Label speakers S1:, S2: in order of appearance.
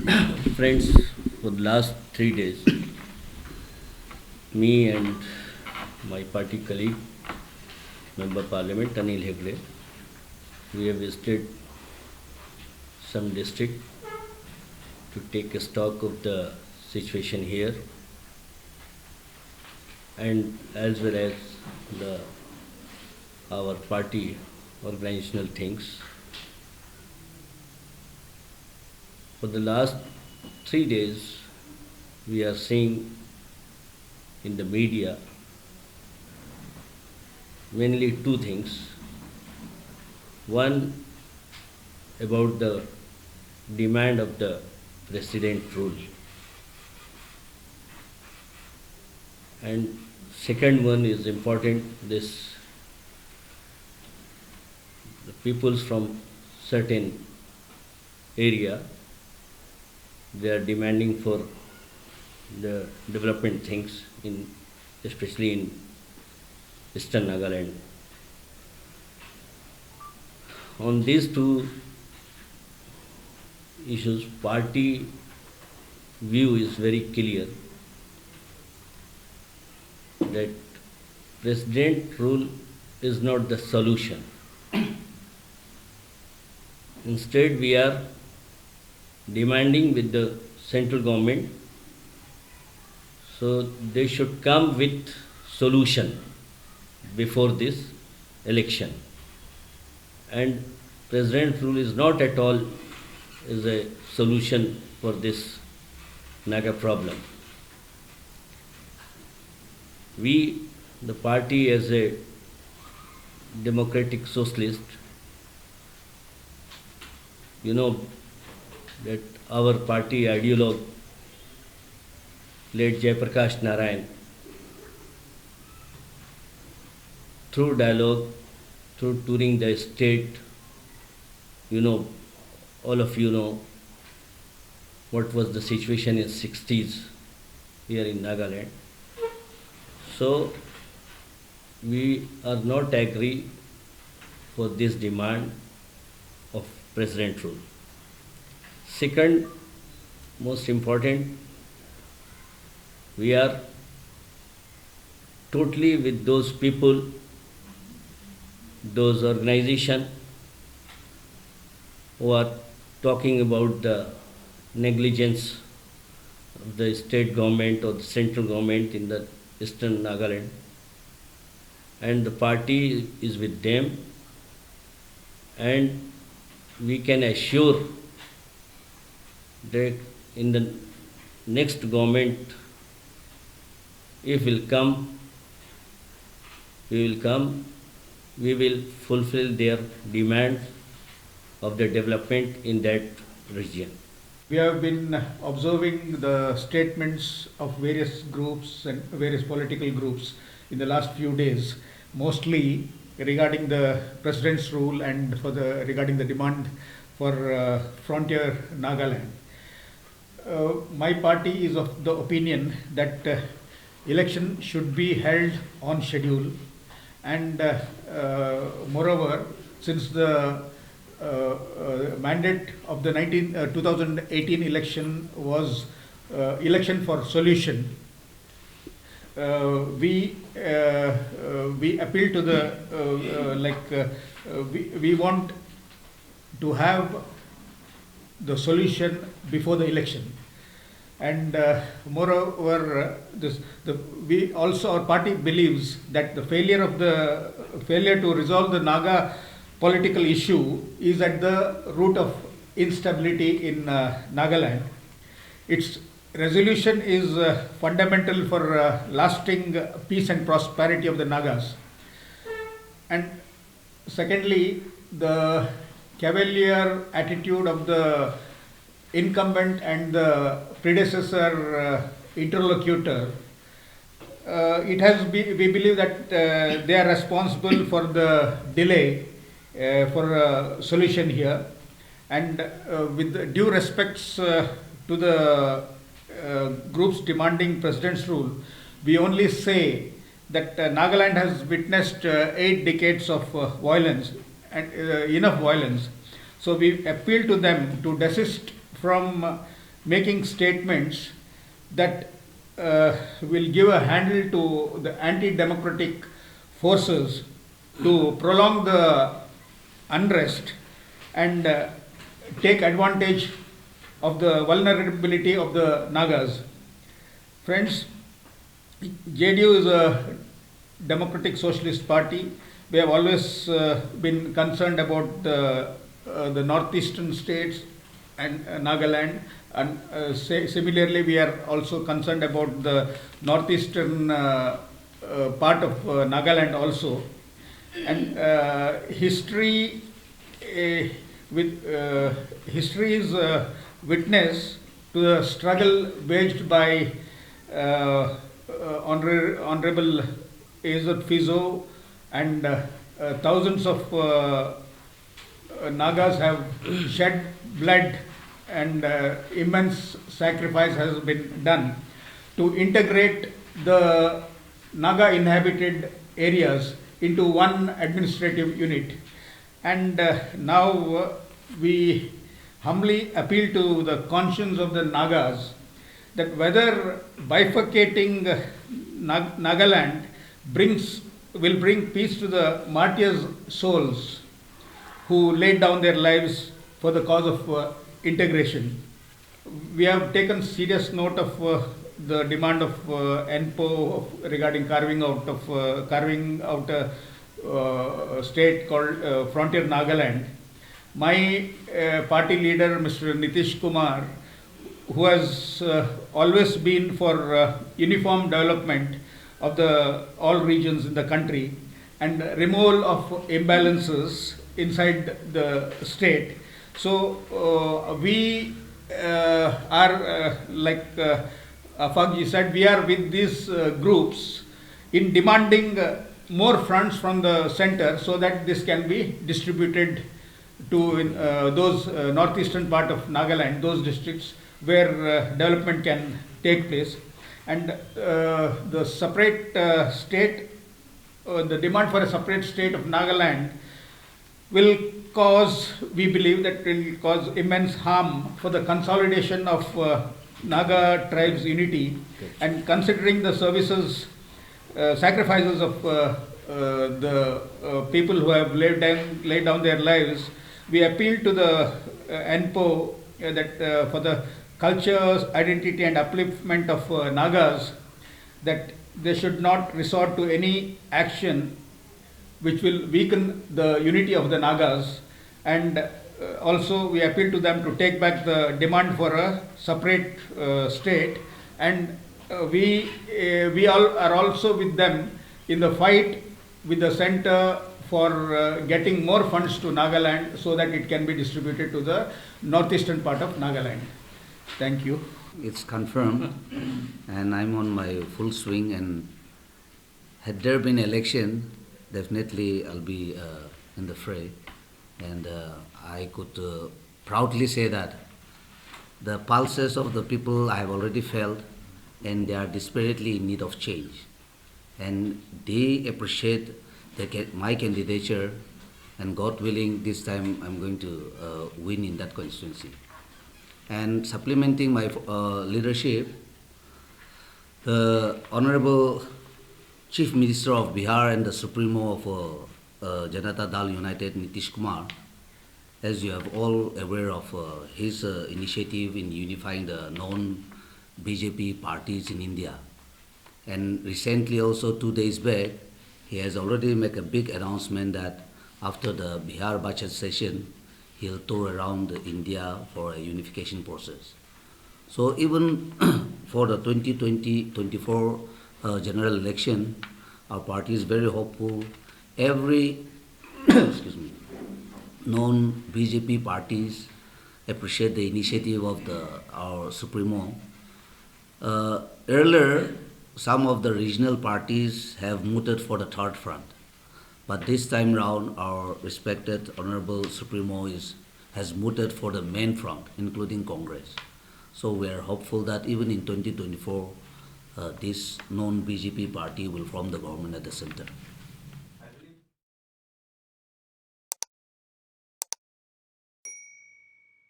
S1: Friends, for the last 3 days, me and my party colleague, Member Parliament Anil Hegde, we have visited some district to take a stock of the situation here and as well as the our party organizational things. For the last 3 days, we are seeing in the media mainly two things. One, about the demand of the president rule, and second one is important, this the peoples from certain area, they are demanding for the development things in, especially in eastern Nagaland. On these two issues, party view is very clear that president rule is not the solution. Instead, we are demanding with the central government, so they should come with solution before this election. And president rule is not at all is a solution for this Naga problem. We, the party, as a democratic socialist, you know that our party ideologue, late Jayaprakash Narayan, through dialogue, through touring the state, all of you know what was the situation in 60s here in Nagaland. So we are not agree for this demand of president rule. Second, most important, we are totally with those people, those organizations who are talking about the negligence of the state government or the central government in the eastern Nagaland, and the party is with them, and we can assure that in the next government, if will come, we will fulfill their demand of the development in that region.
S2: We have been observing the statements of various groups and various political groups in the last few days, mostly regarding the president's rule and regarding the demand for frontier Nagaland. My party is of the opinion that election should be held on schedule, and moreover, since the mandate of the 2018 election was election for solution, we appeal to the we want to have the solution before the election, and moreover, our party believes that the failure to resolve the Naga political issue is at the root of instability in Nagaland. Its resolution is fundamental for lasting peace and prosperity of the Nagas. And secondly, the cavalier attitude of the incumbent and the predecessor interlocutor, we believe that they are responsible for the delay for a solution here, and with due respects to the groups demanding president's rule, we only say that Nagaland has witnessed 8 decades of violence and enough violence. So we appeal to them to desist from making statements that will give a handle to the anti-democratic forces to prolong the unrest and take advantage of the vulnerability of the Nagas. Friends, JDU is a democratic socialist party. We have always been concerned about the northeastern states and Nagaland, and similarly we are also concerned about the northeastern part of Nagaland also. And history is witness to the struggle waged by Honorable Azad Fizo, and thousands of Nagas have shed blood, and immense sacrifice has been done to integrate the Naga inhabited areas into one administrative unit. And now we humbly appeal to the conscience of the Nagas that whether bifurcating Nagaland will bring peace to the martyrs' souls who laid down their lives for the cause of integration. We have taken serious note of the demand of NPO regarding carving out a state called Frontier Nagaland. My party leader, Mr. Nitish Kumar, who has always been for uniform development of all regions in the country and removal of imbalances inside the state. So we are like Afagji said, we are with these groups in demanding more funds from the center so that this can be distributed to those northeastern part of Nagaland, those districts where development can take place. And the separate state, the demand for a separate state of Nagaland will cause, we believe that will cause immense harm for the consolidation of Naga tribes unity. And considering the services, sacrifices of the people who have laid down their lives, we appeal to the NPO that for the culture, identity and upliftment of Nagas, that they should not resort to any action which will weaken the unity of the Nagas. And also we appeal to them to take back the demand for a separate state, and we all are also with them in the fight with the center for getting more funds to Nagaland so that it can be distributed to the northeastern part of Nagaland. Thank you.
S3: It's confirmed, and I'm on my full swing, and had there been election, definitely I'll be in the fray, and I could proudly say that the pulses of the people I have already felt, and they are desperately in need of change, and they appreciate my candidature, and God willing, this time I'm going to win in that constituency. And supplementing my leadership, the Honorable Chief Minister of Bihar and the Supremo of Janata Dal United, Nitish Kumar, as you are all aware of his initiative in unifying the non-BJP parties in India. And recently also, 2 days back, he has already made a big announcement that after the Bihar budget session, he'll tour around India for a unification process. So even for the 2020-24 general election, our party is very hopeful. Every excuse me, non-BJP parties appreciate the initiative of our Supremo. Earlier, some of the regional parties have mooted for the third front. But this time round, our respected Honorable Supremo has mooted for the main front, including Congress. So we are hopeful that even in 2024, this non-BJP party will form the government at the center.